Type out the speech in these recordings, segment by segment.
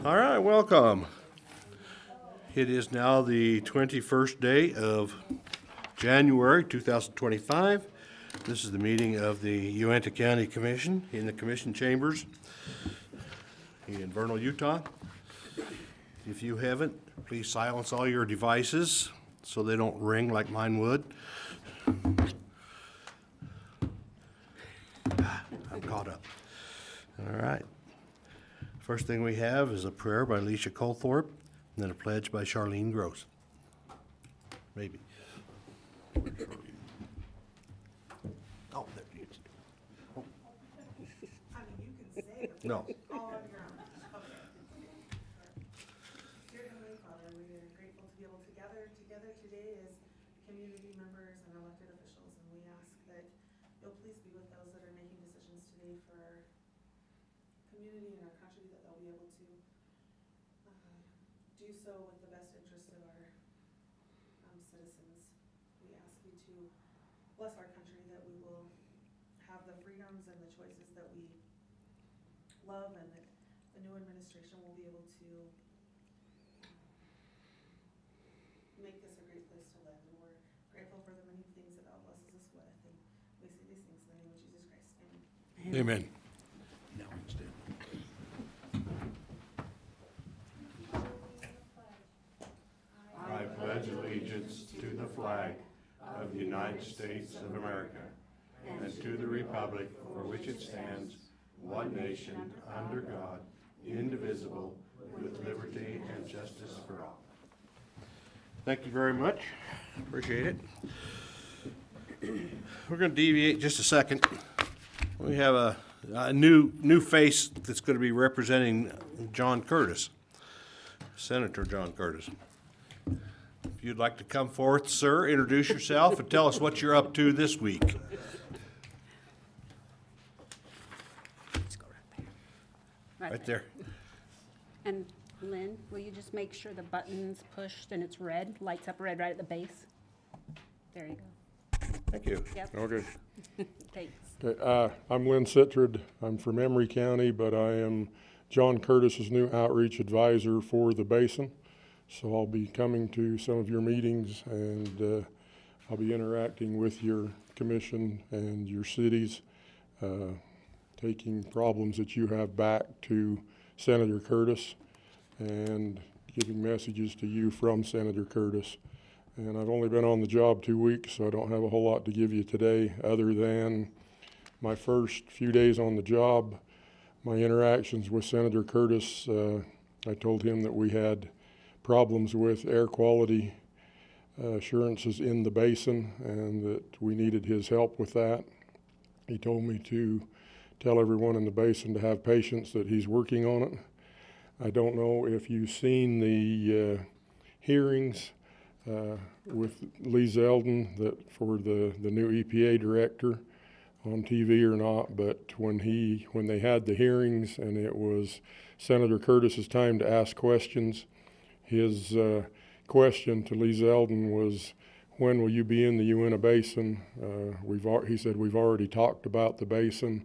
All right, welcome. It is now the 21st day of January 2025. This is the meeting of the Uintah County Commission in the Commission Chambers in Vernal, Utah. If you haven't, please silence all your devices so they don't ring like mine would. I'm caught up. All right. First thing we have is a prayer by Alicia Colthorpe, and then a pledge by Charlene Gross. Maybe. Oh, there it is. Oh. I mean, you can say it. No. All on your own. Okay. Dear Heavenly Father, we are grateful to be able to gather together today as community members and elected officials, and we ask that you'll please be with those that are making decisions today for our community and our country, that they'll be able to do so with the best interest of our citizens. We ask you to bless our country, that we will have the freedoms and the choices that we love, and that the new administration will be able to make this a great place to live. And we're grateful for the many things that God blesses us with, and we say these things in the name of Jesus Christ. Amen. Amen. Now instead. I pledge allegiance to the flag of the United States of America and to the republic for which it stands, one nation, under God, indivisible, with liberty and justice for all. Thank you very much. Appreciate it. We're going to deviate just a second. We have a new face that's going to be representing John Curtis, Senator John Curtis. If you'd like to come forth, sir, introduce yourself and tell us what you're up to this week. Let's go Right there. And Lynn, will you just make sure the button's pushed and it's red, lights up red right at the base? There you go. Thank you. Yep. Okay. Thanks. Okay, I'm Lynn Sitrud. I'm from Emery County, but I am John Curtis's new outreach advisor for the basin. So I'll be coming to some of your meetings, and I'll be interacting with your commission and your cities, taking problems that you have back to Senator Curtis and giving messages to you from Senator Curtis. And I've only been on the job 2 weeks, so I don't have a whole lot to give you today other than my first few days on the job, my interactions with Senator Curtis. I told him that we had problems with air quality assurances in the basin and that we needed his help with that. He told me to tell everyone in the basin to have patience, that he's working on it. I don't know if you've seen the hearings with LEASE that for the new EPA director on TV or not, but when they had the hearings and it was Senator Curtis's time to ask questions, his question to LEASE was, when will you be in the Uintah Basin? He said, we've already talked about the basin.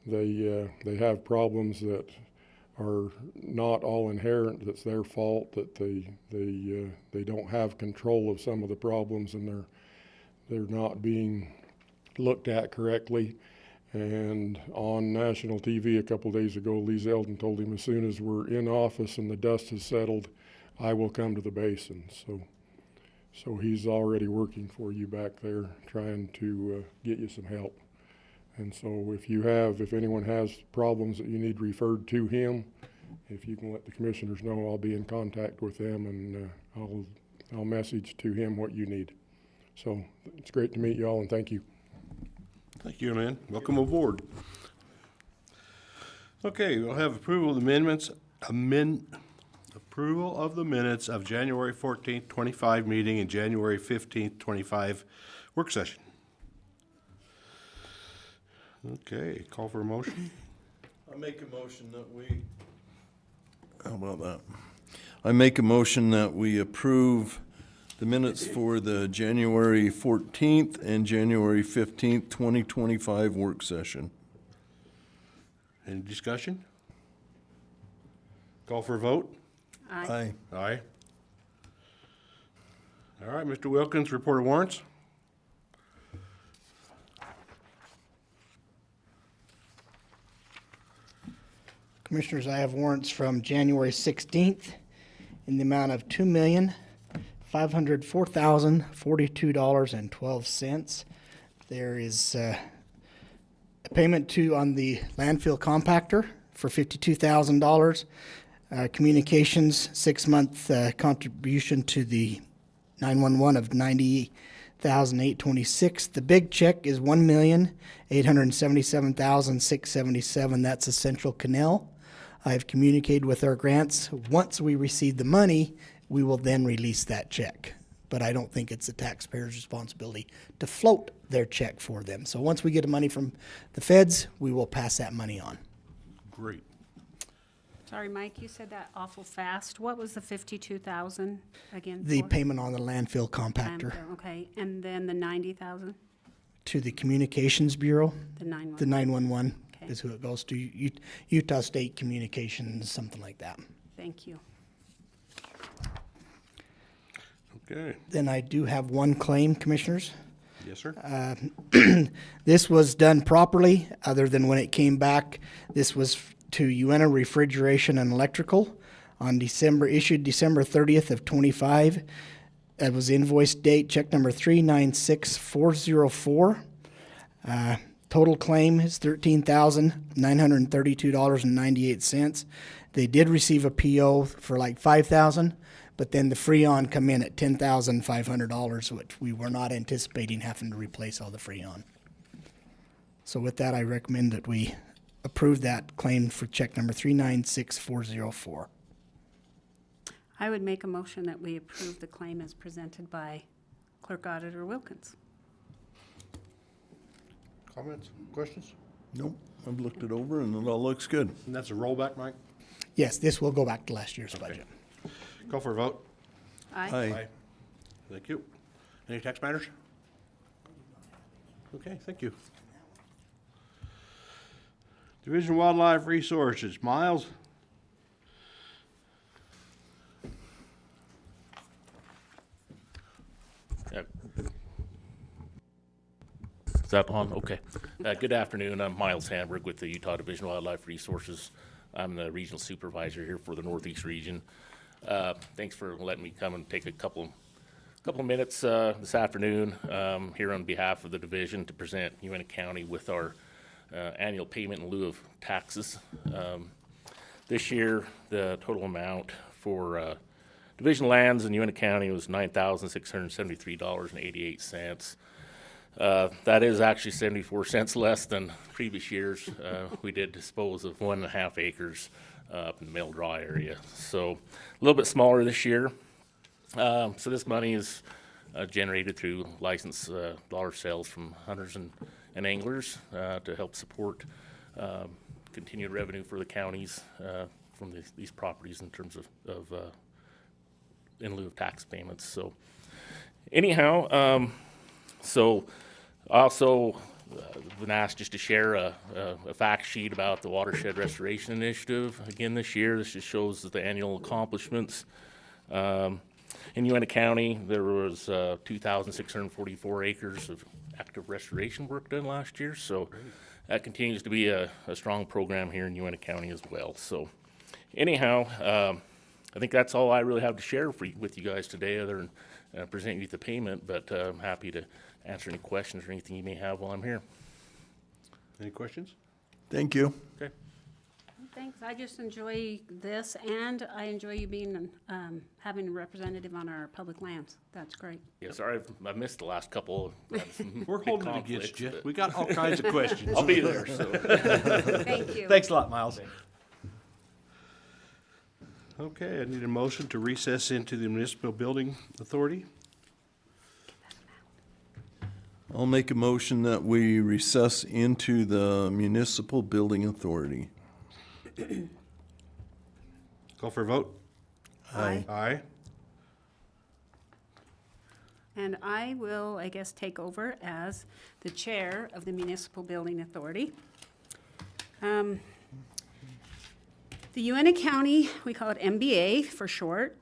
They have problems that are not all inherent, that's their fault, that they don't have control of some of the problems, and they're not being looked at correctly. And on national TV a couple days ago, LEASE told him, as soon as we're in office and the dust has settled, I will come to the basin. So he's already working for you back there, trying to get you some help. And so if anyone has problems that you need referred to him, if you can let the commissioners know, I'll be in contact with them, and I'll message to him what you need. So it's great to meet you all, and thank you. Thank you, Lynn. Welcome aboard. Okay, we'll have approval of the amendments. Approval of the minutes of January 14th, 25 meeting and January 15th, 25 work session. Okay, call for a motion. I make a motion that we, how about that? I make a motion that we approve the minutes for the January 14th and January 15th, 2025 work session. Any discussion? Call for a vote? Aye. Aye. All right, Mr. Wilkins, report of warrants. Commissioners, I have warrants from January 16th in the amount of $2,504,042.12. There is a payment on the landfill compactor for $52,000. Communications 6-month contribution to the 911 of $90,826. The big check is $1,877,677. That's Essential Canal. I have communicated with our grants. Once we receive the money, we will then release that check. But I don't think it's the taxpayer's responsibility to float their check for them. So once we get the money from the feds, we will pass that money on. Great. Sorry, Mike, you said that awful fast. What was the 52,000 again? The for? payment on the landfill compactor Landfill, okay, and then the 90,000, to the Communications Bureau, the 911. the 911 Okay. is who it goes to, Utah State Communications, something like that. Thank you. Okay. Then I do have one claim, Commissioners. Yes, sir. This was done properly, other than when it came back. This was to Uintah Refrigeration and Electrical on issued December 30th of 25. It was invoice date, check number 396404. Total claim is $13,932.98. They did receive a PO for like $5,000, but then the Freon come in at $10,500, which we were not anticipating having to replace all the Freon. So with that, I recommend that we approve that claim for check number 396404. I would make a motion that we approve the claim as presented by Clerk-Auditor Wilkins. Comments, questions? Nope, I've looked it over and it all looks good. And that's a rollback, Mike? Yes, this will go back to last year's budget. Call for a vote? Aye. Thank you. Any tax matters? Okay, thank you. Division of Wildlife Resources, Miles? Is that on? Okay. Good afternoon. I'm Miles Hanberg with the Utah Division of Wildlife Resources. I'm the regional supervisor here for the Northeast region. Thanks for letting me come and take a couple minutes this afternoon here on behalf of the division to present Uintah County with our annual payment in lieu of taxes. This year, the total amount for division lands in Uintah County was $9,673.88. That is actually 74 cents less than previous years. We did dispose of 1.5 acres up in the Mill Draw area, so a little bit smaller this year. So this money is generated through license dollar sales from hunters and anglers to help support continued revenue for the counties from these properties in terms of in lieu of tax payments. So anyhow, so I also been asked just to share a fact sheet about the Watershed Restoration Initiative again this year. This just shows the annual accomplishments. In Uintah County, there was 2,644 acres of active restoration work done last year, so that continues to be a strong program here in Uintah County as well. So anyhow, I think that's all I really have to share with you guys today, other than present you the payment, but I'm happy to answer any questions or anything you may have while I'm here. Any questions? Thank you. Okay. Thanks. I just enjoy this, and I enjoy you being having a representative on our public lands. That's great. Yeah, sorry, I missed the last couple. We're big holding it against conflicts, you. but We got all kinds of questions. I'll be there, so. Thank you. Thanks a lot, Miles. Okay, I need a motion to recess into the Municipal Building Authority. I'll make a motion that we recess into the Municipal Building Authority. Call for a vote? Aye. Aye. And I will, I guess, take over as the chair of the Municipal Building Authority. The Uintah County, we call it MBA for short.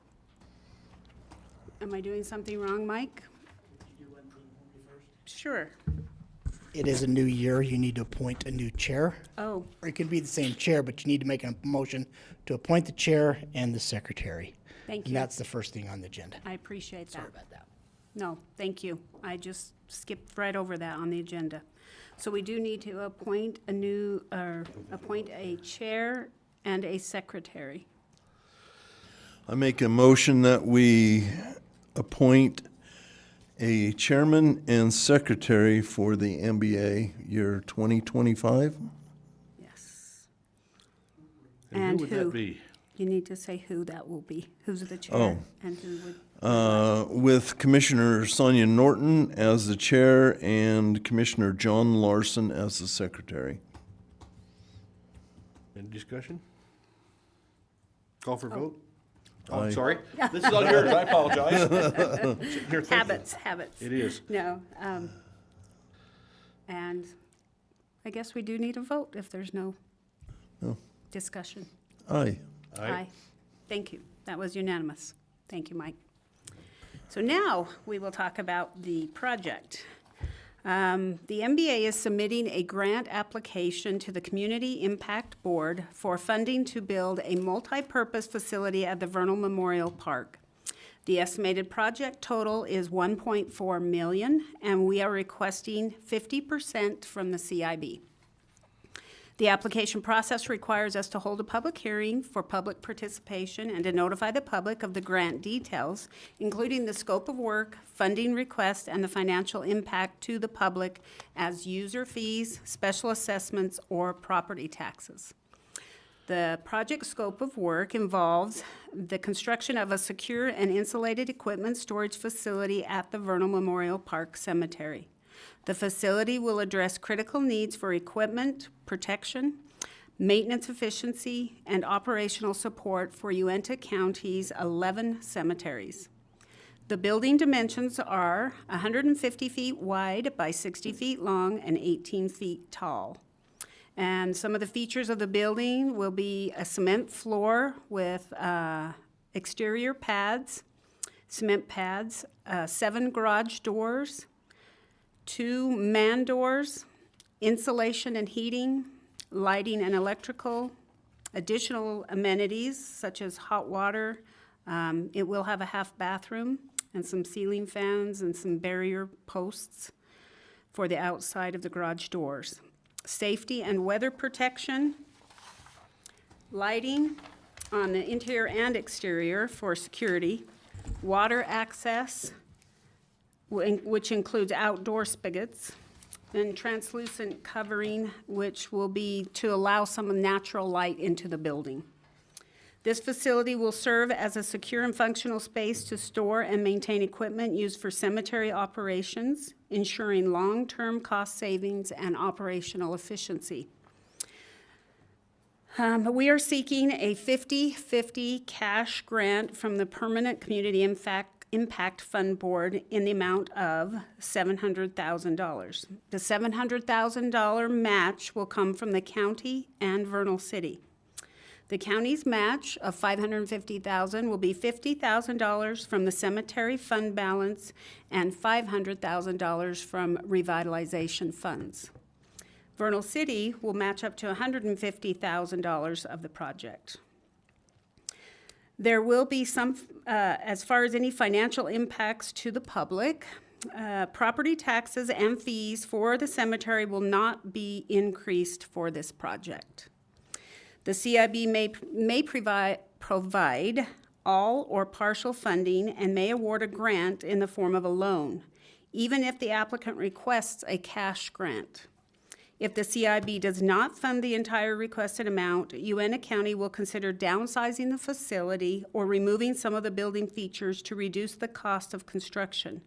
Am I doing something wrong, Mike? Sure. It is a new year. You need to appoint a new chair. Oh, Or it could be the same chair, but you need to make a motion to appoint the chair and the secretary. thank And you. that's the first thing on the agenda. I appreciate that. Sorry about that. No, thank you. I just skipped right over that on the agenda. So we do need to appoint appoint a chair and a secretary. I make a motion that we appoint a chairman and secretary for the MBA year 2025. Yes. And And who would who? that be? You need to say who that will be. Who's the chair Oh. and who would, With Commissioner Sonia Norton as the chair and Commissioner John Larson as the secretary. Any discussion? Call for vote? Oh, Aye. I'm sorry. This is on yours, I apologize. Here, thank you. habits. It is. No, and I guess we do need a vote if there's no No. discussion. Aye. Aye. Thank you. That was unanimous. Thank you, Mike. So now we will talk about the project. The MBA is submitting a grant application to the Community Impact Board for funding to build a multi-purpose facility at the Vernal Memorial Park. The estimated project total is $1.4 million, and we are requesting 50% from the CIB. The application process requires us to hold a public hearing for public participation and to notify the public of the grant details, including the scope of work, funding request, and the financial impact to the public as user fees, special assessments, or property taxes. The project scope of work involves the construction of a secure and insulated equipment storage facility at the Vernal Memorial Park Cemetery. The facility will address critical needs for equipment, protection, maintenance efficiency, and operational support for Uintah County's 11 cemeteries. The building dimensions are 150 feet wide by 60 feet long and 18 feet tall. And some of the features of the building will be a cement floor with exterior pads, cement pads, 7 garage doors, 2 man doors, insulation and heating, lighting and electrical, additional amenities such as hot water. It will have a half bathroom and some ceiling fans and some barrier posts for the outside of the garage doors. Safety and weather protection, lighting on the interior and exterior for security, water access, which includes outdoor spigots, and translucent covering, which will be to allow some natural light into the building. This facility will serve as a secure and functional space to store and maintain equipment used for cemetery operations, ensuring long-term cost savings and operational efficiency. We are seeking a 50-50 cash grant from the Permanent Community Impact Fund Board in the amount of $700,000. The $700,000 match will come from the county and Vernal City. The county's match of $550,000 will be $50,000 from the cemetery fund balance and $500,000 from revitalization funds. Vernal City will match up to $150,000 of the project. There will be some, as far as any financial impacts to the public, property taxes and fees for the cemetery will not be increased for this project. The CIB may provide all or partial funding and may award a grant in the form of a loan, even if the applicant requests a cash grant. If the CIB does not fund the entire requested amount, Uintah County will consider downsizing the facility or removing some of the building features to reduce the cost of construction.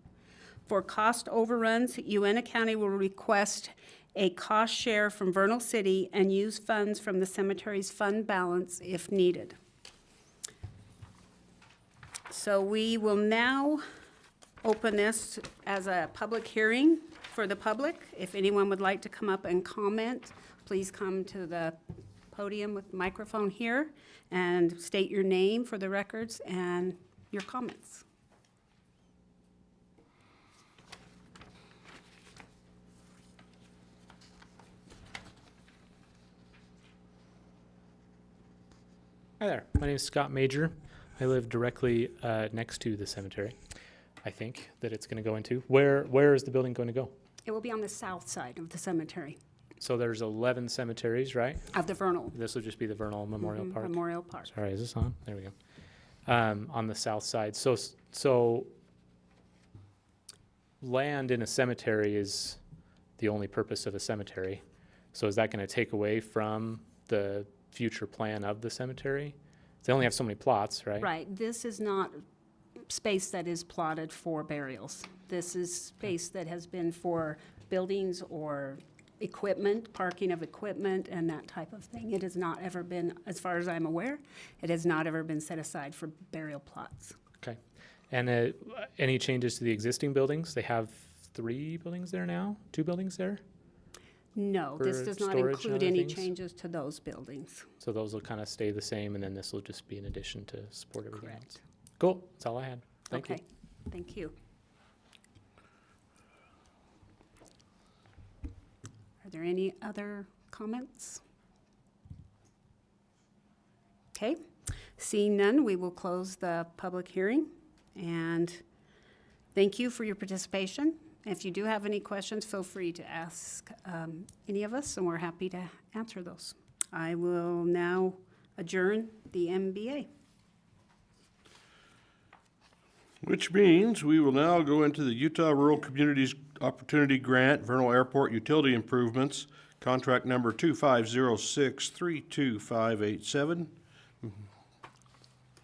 For cost overruns, Uintah County will request a cost share from Vernal City and use funds from the cemetery's fund balance if needed. So we will now open this as a public hearing for the public. If anyone would like to come up and comment, please come to the podium with the microphone here and state your name for the records and your comments. Hi there. My name is Scott Major. I live directly next to the cemetery. I think that it's going to go into. Where is the building going to go? It will be on the south side of the cemetery, So there's 11 cemeteries, right? of the Vernal This will just be the Vernal Memorial Park. Memorial Park. Sorry, is this on? There we go. On the south side. So land in a cemetery is the only purpose of a cemetery. So is that going to take away from the future plan of the cemetery? They only have so many plots, right? Right, this is not space that is plotted for burials. This is space that has been for buildings or equipment, parking of equipment and that type of thing. It has not ever been, as far as I'm aware, it has not ever been set aside for burial plots. Okay. And any changes to the existing buildings? They have 3 buildings there now? 2 buildings there? No, this For does not storage and include other any things? changes to those buildings. So those will kind of stay the same, and then this will just be an addition to support everything else. Correct. Cool. That's all I had. Thank you. Okay, thank you. Are there any other comments? Okay, seeing none, we will close the public hearing. And thank you for your participation. If you do have any questions, feel free to ask any of us, and we're happy to answer those. I will now adjourn the MBA. Which means we will now go into the Utah Rural Communities Opportunity Grant, Vernal Airport Utility Improvements, contract number 250632587,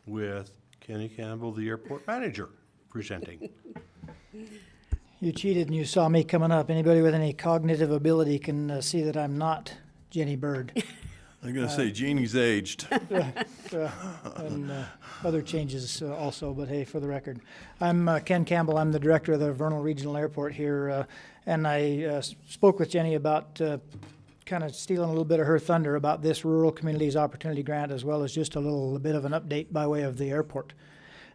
with Kenny Campbell, the airport manager, presenting. You cheated and you saw me coming up. Anybody with any cognitive ability can see that I'm not Jenny Bird. I'm gonna say Jeannie's aged. And other changes also, but hey, for the record. I'm Ken Campbell. I'm the director of the Vernal Regional Airport here, and I spoke with Jenny about kind of stealing a little bit of her thunder about this Rural Communities Opportunity Grant, as well as just a little bit of an update by way of the airport,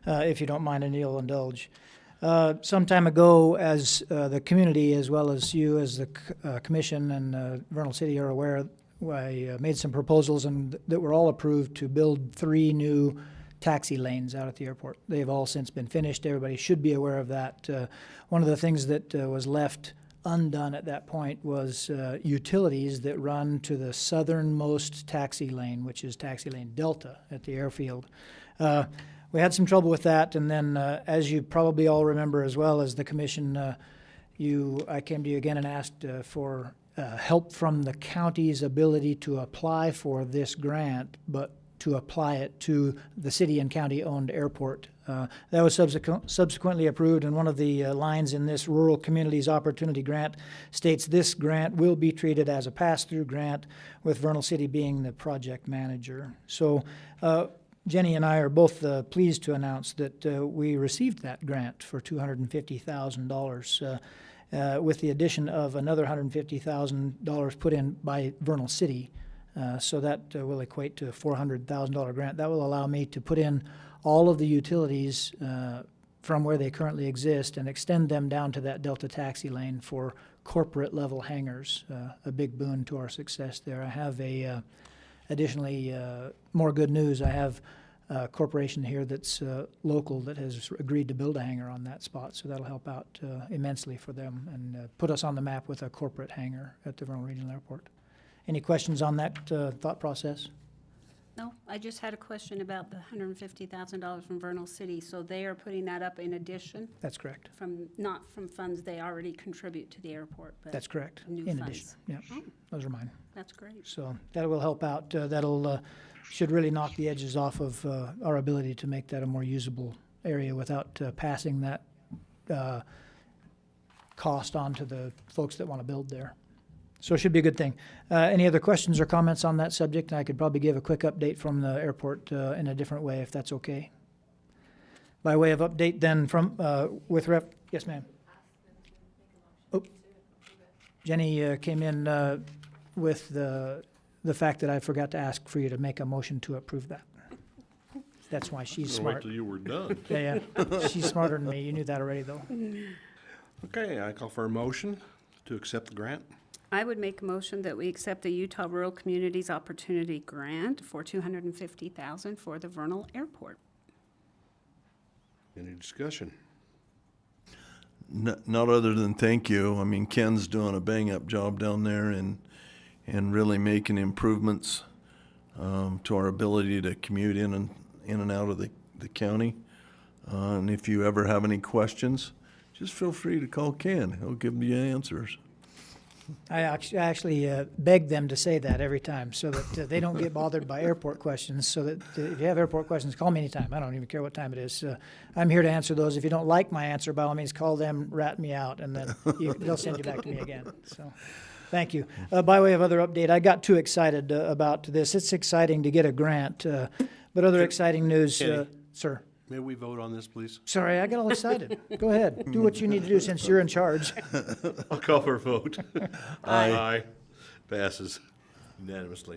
if you don't mind and you'll indulge. Some time ago, as the community, as well as you as the commission and Vernal City are aware, I made some proposals and that were all approved to build 3 new taxi lanes out at the airport. They've all since been finished. Everybody should be aware of that. One of the things that was left undone at that point was utilities that run to the southernmost taxi lane, which is taxi lane Delta at the airfield. We had some trouble with that, and then as you probably all remember as well as the commission, I came to you again and asked for help from the county's ability to apply for this grant, but to apply it to the city and county-owned airport. That was subsequently approved, and one of the lines in this Rural Communities Opportunity Grant states this grant will be treated as a pass-through grant, with Vernal City being the project manager. So Jenny and I are both pleased to announce that we received that grant for $250,000 with the addition of another $150,000 put in by Vernal City. So that will equate to a $400,000 grant. That will allow me to put in all of the utilities from where they currently exist and extend them down to that Delta taxi lane for corporate level hangars, a big boon to our success there. I have additionally, more good news. I have a corporation here that's local that has agreed to build a hangar on that spot, so that'll help out immensely for them and put us on the map with a corporate hangar at the Vernal Regional Airport. Any questions on that thought process? No, I just had a question about the $150,000 from Vernal City. So they are putting that up in addition That's correct. not from funds they already contribute to the airport, but That's correct. new In funds. addition, yeah, Oh, those are mine. that's great. So that will help out. That'll should really knock the edges off of our ability to make that a more usable area without passing that cost on to the folks that want to build there. So it should be a good thing. Any other questions or comments on that subject? I could probably give a quick update from the airport in a different way, if that's okay. By way of update then from, yes ma'am. Oh, Jenny came in with the the fact that I forgot to ask for you to make a motion to approve that. That's why she's I'll wait smart. till you were done. Yeah, yeah. She's smarter than me. You knew that already, though. Okay, I call for a motion to accept the grant. I would make a motion that we accept the Utah Rural Communities Opportunity Grant for $250,000 for the Vernal Airport. Any discussion? Not other than thank you. I mean, Ken's doing a bang-up job down there and really making improvements to our ability to commute in and out of the county. And if you ever have any questions, just feel free to call Ken. He'll give you answers. I actually beg them to say that every time so that they don't get bothered by airport questions. So that if you have airport questions, call me anytime. I don't even care what time it is. I'm here to answer those. If you don't like my answer, by all means, call them, rat me out, and then they'll send you back to me again. So thank you. By way of other update, I got too excited about this. It's exciting to get a grant, but other exciting news, Kenny. sir. May we vote on this, please? Sorry, I got all excited. Go ahead. Do what you need to do since you're in charge. I'll call for a vote. Aye. Aye. Passes unanimously.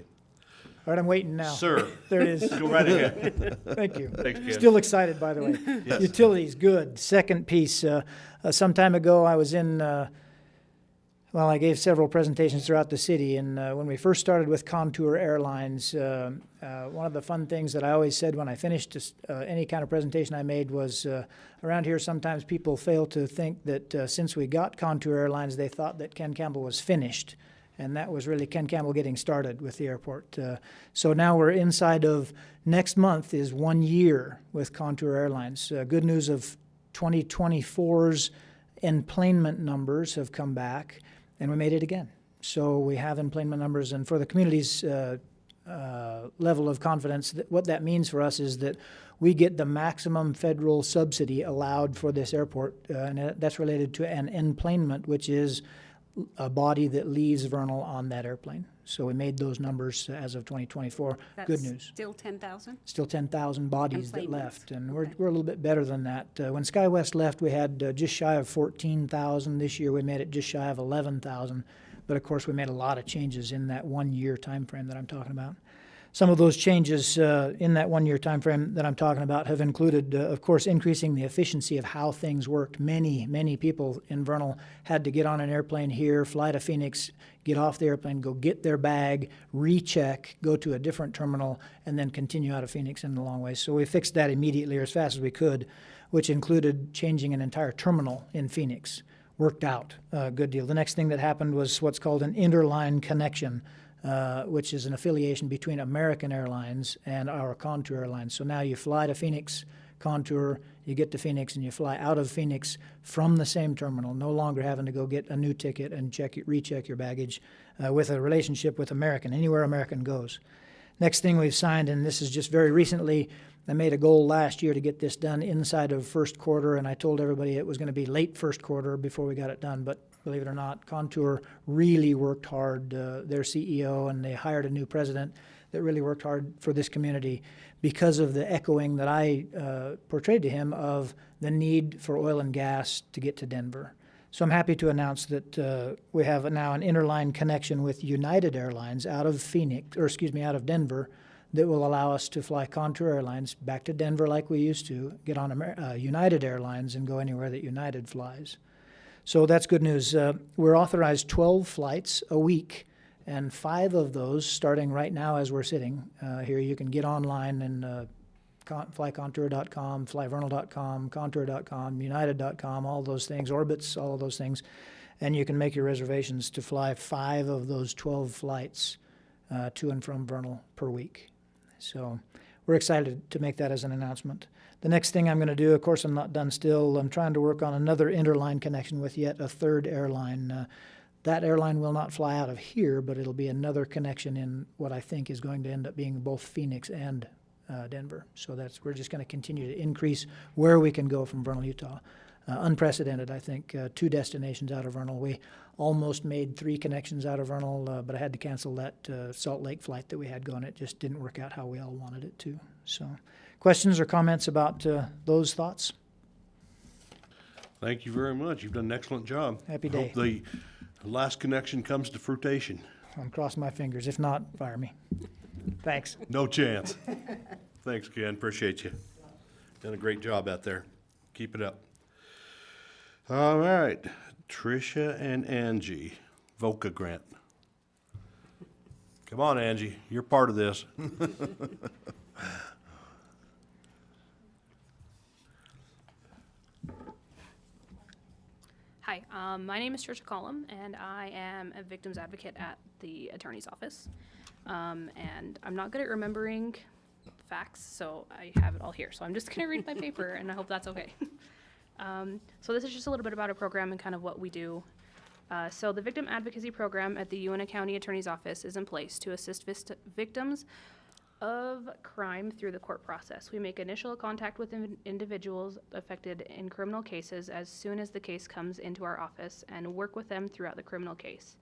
All right, I'm waiting now. Sir, There it is. go right ahead. Thank you. Thanks, Ken. Still excited, by the way. Yes. Utilities, good. Second piece, some time ago, I was in, I gave several presentations throughout the city, and when we first started with Contour Airlines, one of the fun things that I always said when I finished any kind of presentation I made was, around here sometimes people fail to think that since we got Contour Airlines, they thought that Ken Campbell was finished. And that was really Ken Campbell getting started with the airport. So now we're inside of, next month is 1 year with Contour Airlines. Good news of 2024's enplanement numbers have come back, and we made it again. So we have enplanement numbers, and for the community's level of confidence, what that means for us is that we get the maximum federal subsidy allowed for this airport, and that's related to an enplanement, which is a body that leaves Vernal on that airplane. So we made those numbers as of 2024. Good news. Still 10,000? Still 10,000 bodies that Enplanements. left, and Okay. we're a little bit better than that. When SkyWest left, we had just shy of 14,000. This year, we made it just shy of 11,000. But of course, we made a lot of changes in that 1 year time frame that I'm talking about. Some of those changes in that 1 year time frame that I'm talking about have included, of course, increasing the efficiency of how things worked. Many people in Vernal had to get on an airplane here, fly to Phoenix, get off the airplane, go get their bag, recheck, go to a different terminal, and then continue out of Phoenix in the long way. So we fixed that immediately or as fast as we could, which included changing an entire terminal in Phoenix. Worked out a good deal. The next thing that happened was what's called an interline connection, which is an affiliation between American Airlines and our Contour Airlines. So now you fly to Phoenix, Contour, you get to Phoenix, and you fly out of Phoenix from the same terminal, no longer having to go get a new ticket and recheck your baggage, with a relationship with American, anywhere American goes. Next thing we've signed, and this is just very recently, I made a goal last year to get this done inside of first quarter, and I told everybody it was going to be late first quarter before we got it done, but believe it or not, Contour really worked hard, their CEO, and they hired a new president that really worked hard for this community because of the echoing that I portrayed to him of the need for oil and gas to get to Denver. So I'm happy to announce that we have now an interline connection with United Airlines out of Denver, that will allow us to fly Contour Airlines back to Denver like we used to, get on United Airlines and go anywhere that United flies. So that's good news. We're authorized 12 flights a week, and 5 of those, starting right now as we're sitting here, you can get online and flycontour.com, flyvernal.com, contour.com, united.com, all those things, Orbitz, all of those things, and you can make your reservations to fly 5 of those 12 flights to and from Vernal per week. So we're excited to make that as an announcement. The next thing I'm going to do, of course, I'm not done still. I'm trying to work on another interline connection with yet a third airline. That airline will not fly out of here, but it'll be another connection in what I think is going to end up being both Phoenix and Denver. So we're just going to continue to increase where we can go from Vernal, Utah. Unprecedented, I think. 2 destinations out of Vernal. We almost made 3 connections out of Vernal, but I had to cancel that Salt Lake flight that we had going. It just didn't work out how we all wanted it to. So, questions or comments about those thoughts? Thank you very much. You've done an excellent job. Happy I hope day. the last connection comes to fruition. I'm crossing my fingers. If not, fire me. Thanks. No chance. Thanks, Ken. Appreciate you. Done a great job out there. Keep it up. All right, Tricia and Angie, VOCA grant. Come on, Angie, you're part of this. Hi, my name is Tricia Collom, and I am a victims advocate at the attorney's office. And I'm not good at remembering facts, so I have it all here. So I'm just gonna read my paper, and I hope that's okay. So this is just a little bit about our program and kind of what we do. So the Victim Advocacy Program at the Uintah County Attorney's Office is in place to assist victims of crime through the court process. We make initial contact with individuals affected in criminal cases as soon as the case comes into our office and work with them throughout the criminal case.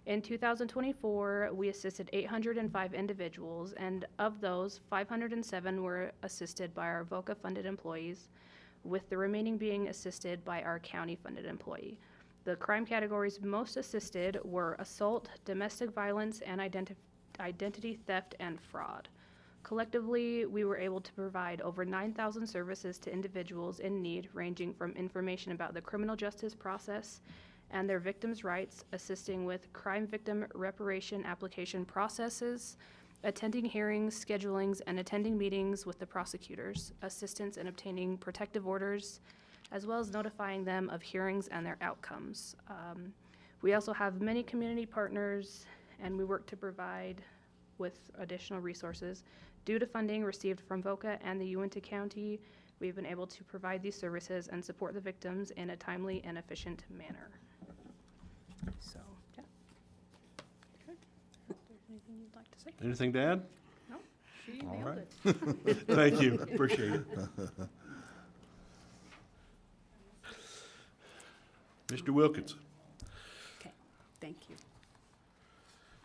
In 2024, we assisted 805 individuals, and of those, 507 were assisted by our VOCA-funded employees, with the remaining being assisted by our county-funded employee. The crime categories most assisted were assault, domestic violence, and identity theft and fraud. Collectively, we were able to provide over 9,000 services to individuals in need, ranging from information about the criminal justice process and their victims' rights, assisting with crime victim reparation application processes, attending hearings, schedulings, and attending meetings with the prosecutors, assistance in obtaining protective orders, as well as notifying them of hearings and their outcomes. We also have many community partners, and we work to provide with additional resources. Due to funding received from VOCA and the Uintah County, we've been able to provide these services and support the victims in a timely and efficient manner. So, yeah. Okay. If there's anything you'd like to say? Anything to add? No, she All nailed right. it. Thank you, appreciate it. Mr. Wilkins, Okay, thank you.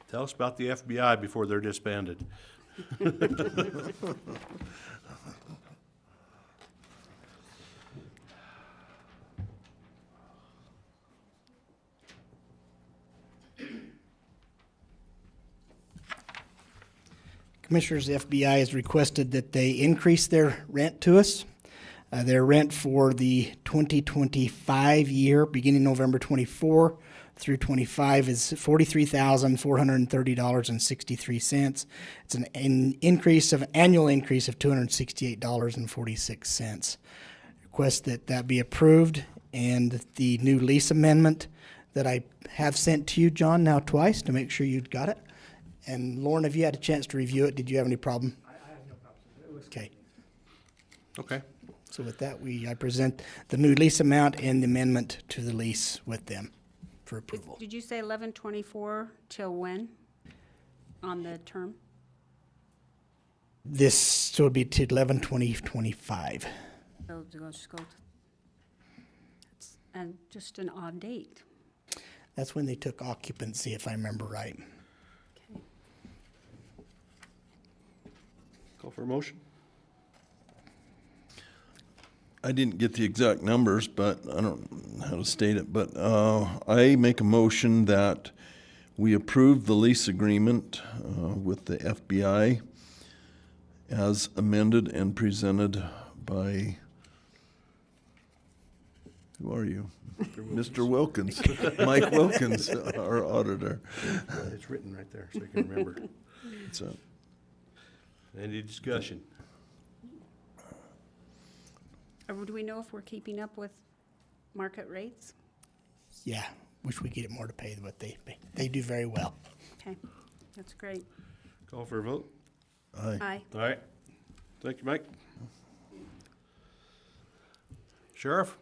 tell us about the FBI before they're disbanded. Commissioners, the FBI has requested that they increase their rent to us. Their rent for the 2025 year, beginning November 24 through 25, is $43,430.63. It's an annual increase of $268.46. Request that that be approved, and the new lease amendment that I have sent to you, John, now twice, to make sure you'd got it. And Lauren, have you had a chance to review it? Did you have any problem? I have no problem. It was Okay. Okay. So with that, I present the new lease amount and the amendment to the lease with them for approval. Did you say 11/24 till when on the term? This, so it'd be to 11/20/25. So just go. And just an odd date. That's when they took occupancy, if I remember right. Okay. Call for a motion. I didn't get the exact numbers, but I don't know how to state it, but I make a motion that we approve the lease agreement with the FBI as amended and presented by, who are you? Mr. Wilkins, Mike Wilkins, our auditor. It's written right there, so you can remember. So, Any discussion? Or do we know if we're keeping up with market rates? Yeah, wish we could get more to pay what they pay. They do very well. Okay, that's great. Call for a vote. aye. Aye. All right. Thank you, Mike. Sheriff,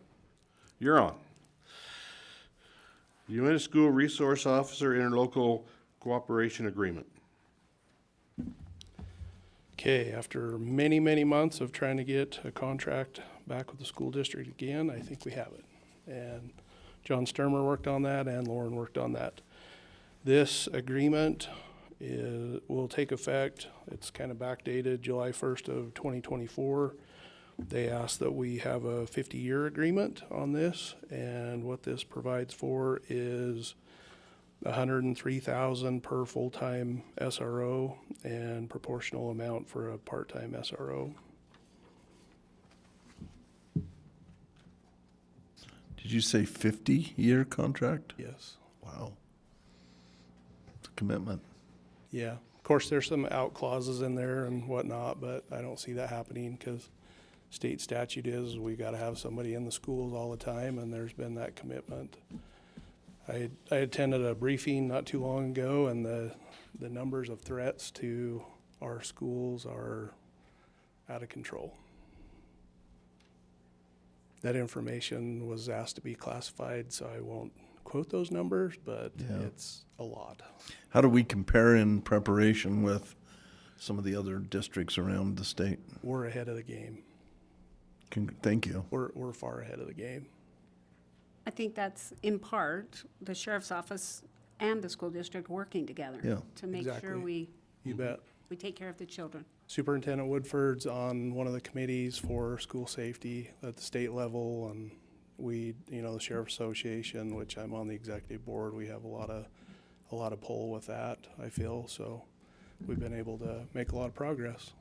you're on. Uintah School Resource Officer Interlocal Cooperation Agreement. Okay, after many, many months of trying to get a contract back with the school district again, I think we have it. And John Sturmer worked on that and Lauren worked on that. This agreement will take effect, it's kind of backdated, July 1st of 2024. They asked that we have a 50-year agreement on this, and what this provides for is $103,000 per full-time SRO and proportional amount for a part-time SRO. Did you say 50-year contract? Yes. Wow. It's a commitment. Yeah. Of course, there's some out clauses in there and whatnot, but I don't see that happening because state statute is we got to have somebody in the schools all the time, and there's been that commitment. I attended a briefing not too long ago, and the numbers of threats to our schools are out of control. That information was asked to be classified, so I won't quote those numbers, but Yeah. it's a lot. How do we compare in preparation with some of the other districts around the state? We're ahead of the game. Thank you. We're far ahead of the game. I think that's in part the sheriff's office and the school district working together. Yeah. To make sure Exactly. You bet. we take care of the children. Superintendent Woodford's on one of the committees for school safety at the state level, and we, the Sheriff's Association, which I'm on the executive board, we have a lot of pull with that, I feel, so we've been able to make a lot of progress.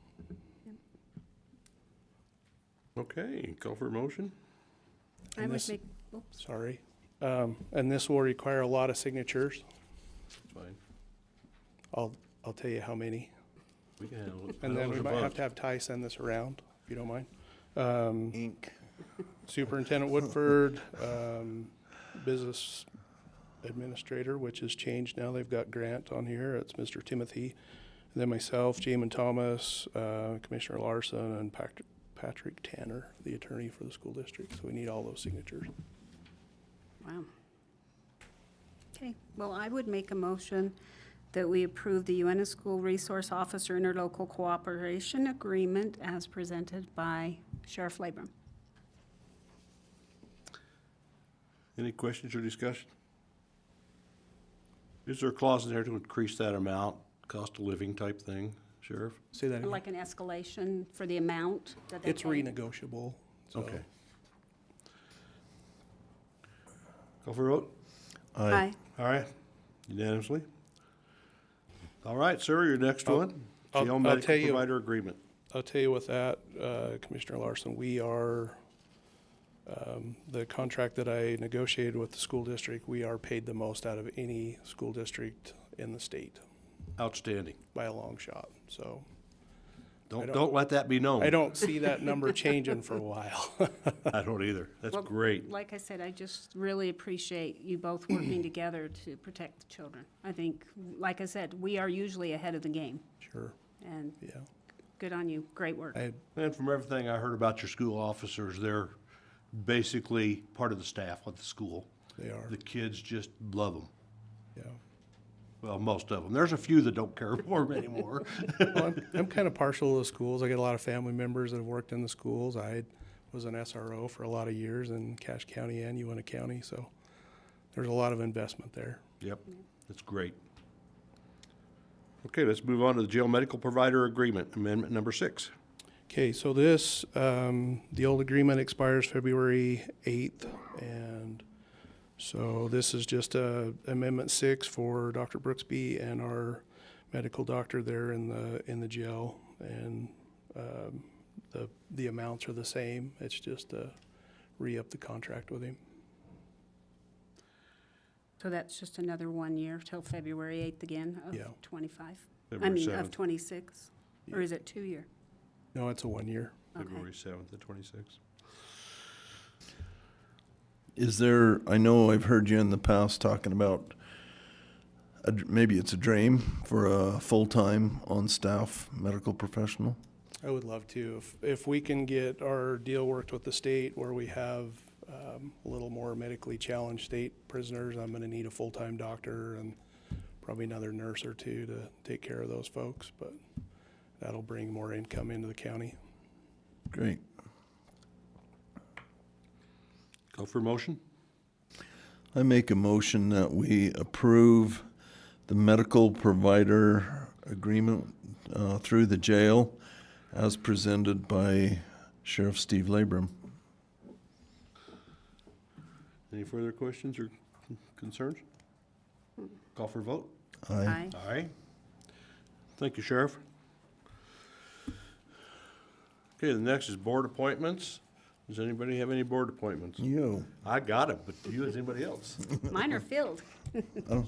Okay, call for a motion? I And would this- make, oops, Sorry. And this will require a lot of signatures. Fine. I'll tell you how many. We can handle it. And then we Handle it might above. have to have Ty send this around, if you don't mind. Ink. Superintendent Woodford, Business Administrator, which has changed now. They've got Grant on here. It's Mr. Timothy. And then myself, Jamin Thomas, Commissioner Larson, and Patrick Tanner, the attorney for the school district. So we need all those signatures. wow. Okay, well, I would make a motion that we approve the Uintah School Resource Officer Interlocal Cooperation Agreement as presented by Sheriff Labram. Any questions or discussion? Is there a clause in there to increase that amount, cost of living type thing, Sheriff? Say that again. Like an escalation for the amount that they It's pay? renegotiable. So Okay. Call for a vote? Aye. All right, unanimously. All right, sir, your next one, I'll jail tell medical you- provider agreement. I'll tell you with that, Commissioner Larson, we are, the contract that I negotiated with the school district, we are paid the most out of any school district in the state Outstanding. by a long shot. So Don't let that be known. I don't see that number changing for a while. I don't either. That's Well, great. Like I said, I just really appreciate you both working together to protect the children. I think, like I said, we are usually ahead of the game, Sure, and yeah. good on you. Great work. And from everything I heard about your school officers, they're basically part of the staff at the school. They are, The kids just love them. yeah. Well, most of them. There's a few that don't care for them anymore. Well, I'm kind of partial to the schools. I get a lot of family members that have worked in the schools. I was an SRO for a lot of years in Cache County and Uintah County, so there's a lot of investment there. Yep, that's great. Okay, let's move on to the jail medical provider agreement, amendment number 6. Okay, so this, the old agreement expires February 8th, and so this is just Amendment 6 for Dr. Brooksby and our medical doctor there in the jail, and the amounts are the same. It's just re-up the contract with him. So that's just another 1 year till February 8th again of Yeah. 25? I February mean, 7th. of 26? Or is it 2 year? No, it's a 1 year. Okay. February 7th to 26th. Is there, I know I've heard you in the past talking about, maybe it's a dream for a full-time on-staff medical professional? I would love to. If we can get our deal worked with the state where we have a little more medically challenged state prisoners, I'm going to need a full-time doctor and probably another nurse or two to take care of those folks, but that'll bring more income into the county. Great. Call for a motion? I make a motion that we approve the medical provider agreement through the jail as presented by Sheriff Steve Labram. Any further questions or concerns? Call for a vote? Aye. Aye. Thank you, Sheriff. Okay, the next is board appointments. Does anybody have any board appointments? You. I got it, but do you, as anybody else? Mine are filled.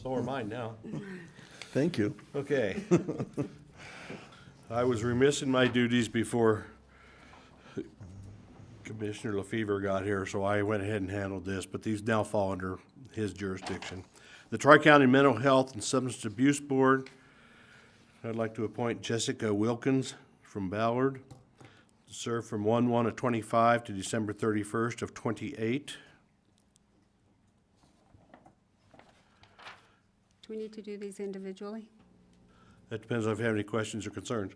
So are mine now. Thank you. Okay. I was remiss in my duties before Commissioner LaFever got here, so I went ahead and handled this, but these now fall under his jurisdiction. The Tri-County Mental Health and Substance Abuse Board, I'd like to appoint Jessica Wilkins from Ballard to serve from 1/1 of 25 to December 31st of 28. Do we need to do these individually? That depends on if you have any questions or concerns.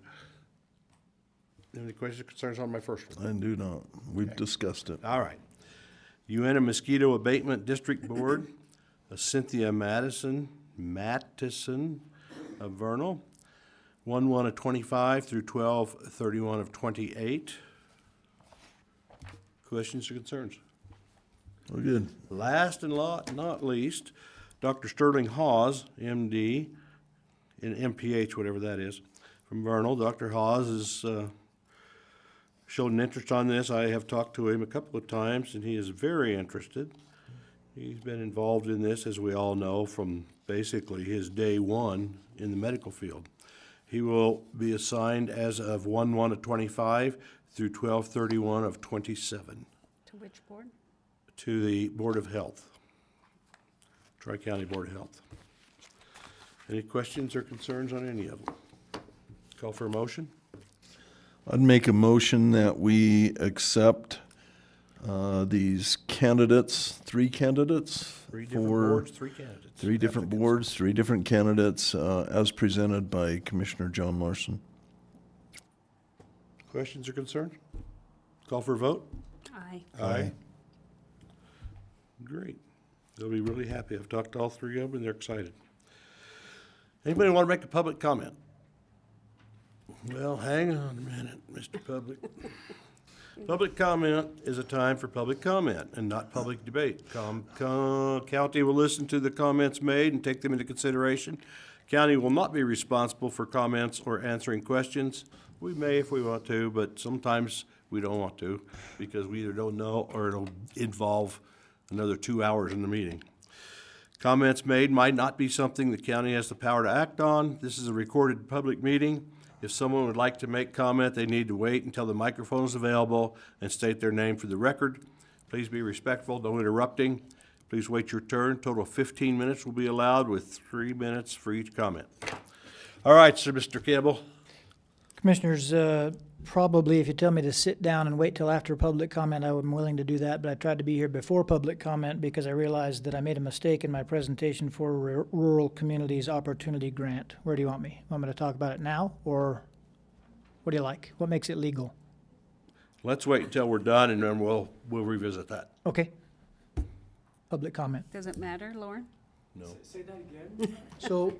Any questions or concerns on my first one? I do not. We've discussed it. All right. Uintah Mosquito Abatement District Board, Cynthia Mattison of Vernal, 1/1 of 25 through 12/31 of 28. Questions or concerns? We're good. Last and not least, Dr. Sterling Hawes, MD, in MPH, whatever that is, from Vernal. Dr. Hawes has shown an interest on this. I have talked to him a couple of times, and he is very interested. He's been involved in this, as we all know, from basically his day one in the medical field. He will be assigned as of 1/1 of 25 through 12/31 of 27 To which board? to the Board of Health, Tri-County Board of Health. Any questions or concerns on any of them? Call for a motion? I'd make a motion that we accept these candidates, three candidates. Three different for boards, three candidates. Three different Applicants. boards, three different candidates, as presented by Commissioner John Larson. Questions or concerns? Call for a vote? Aye. Aye. Great. They'll be really happy. I've talked to all three of them, and they're excited. Anybody want to make a public comment? Well, hang on a minute, Mr. Public. Public comment is a time for public comment and not public debate. County will listen to the comments made and take them into consideration. County will not be responsible for comments or answering questions. We may if we want to, but sometimes we don't want to because we either don't know or it'll involve another 2 hours in the meeting. Comments made might not be something the county has the power to act on. This is a recorded public meeting. If someone would like to make comment, they need to wait until the microphone is available and state their name for the record. Please be respectful, no interrupting. Please wait your turn. Total of 15 minutes will be allowed with 3 minutes for each comment. All right, sir, Mr. Campbell. Commissioners, probably if you tell me to sit down and wait till after public comment, I'm willing to do that, but I tried to be here before public comment because I realized that I made a mistake in my presentation for Rural Communities Opportunity Grant. Where do you want me? Want me to talk about it now, or what do you like? What makes it legal? Let's wait until we're done and then we'll revisit that. Okay. Public comment. Does it matter, Lauren? No. So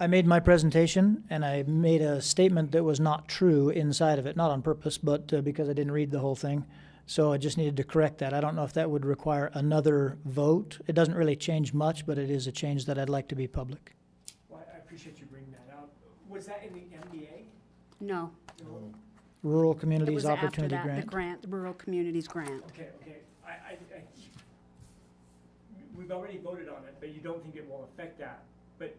I made my presentation and I made a statement that was not true inside of it, not on purpose, but because I didn't read the whole thing. So I just needed to correct that. I don't know if that would require another vote. It doesn't really change much, but it is a change that I'd like to be public. Well, I appreciate you bringing that up. Was that in the MDA? No. Rural It Communities was after Opportunity that, the Grant. grant, the Rural Communities Grant. Okay. We've already voted on it, but you don't think it will affect that. But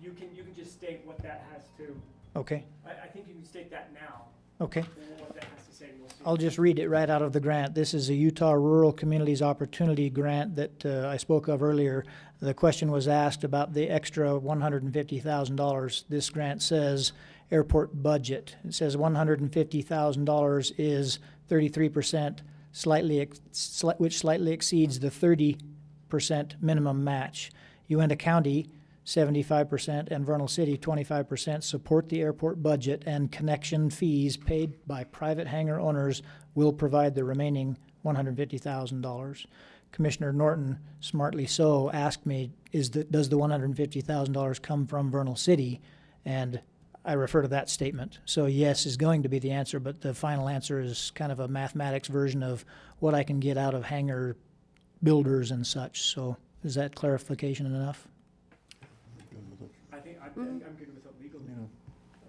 you can just state what that has to, Okay, I think you can state that now, okay. what that has to say, we'll see. I'll just read it right out of the grant. This is a Utah Rural Communities Opportunity Grant that I spoke of earlier. The question was asked about the extra $150,000. This grant says airport budget. It says $150,000 is 33%, which slightly exceeds the 30% minimum match. Uintah County, 75%, and Vernal City, 25%, support the airport budget, and connection fees paid by private hangar owners will provide the remaining $150,000. Commissioner Norton, smartly so, asked me, does the $150,000 come from Vernal City? And I refer to that statement. So yes is going to be the answer, but the final answer is kind of a mathematics version of what I can get out of hangar builders and such. So is that clarification enough? I think I'm good with it legally.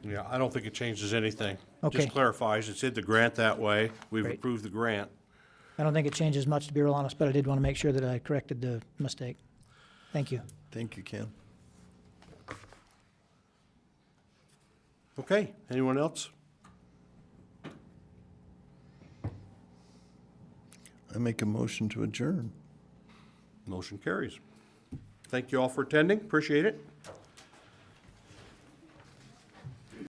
Yeah, I don't think it changes anything. Okay. Just clarifies, it's in the grant that way. We've Great. approved the grant. I don't think it changes much, to be real honest, but I did want to make sure that I corrected the mistake. Thank you. Thank you, Ken. Okay, anyone else? I make a motion to adjourn. Motion carries. Thank you all for attending, appreciate it.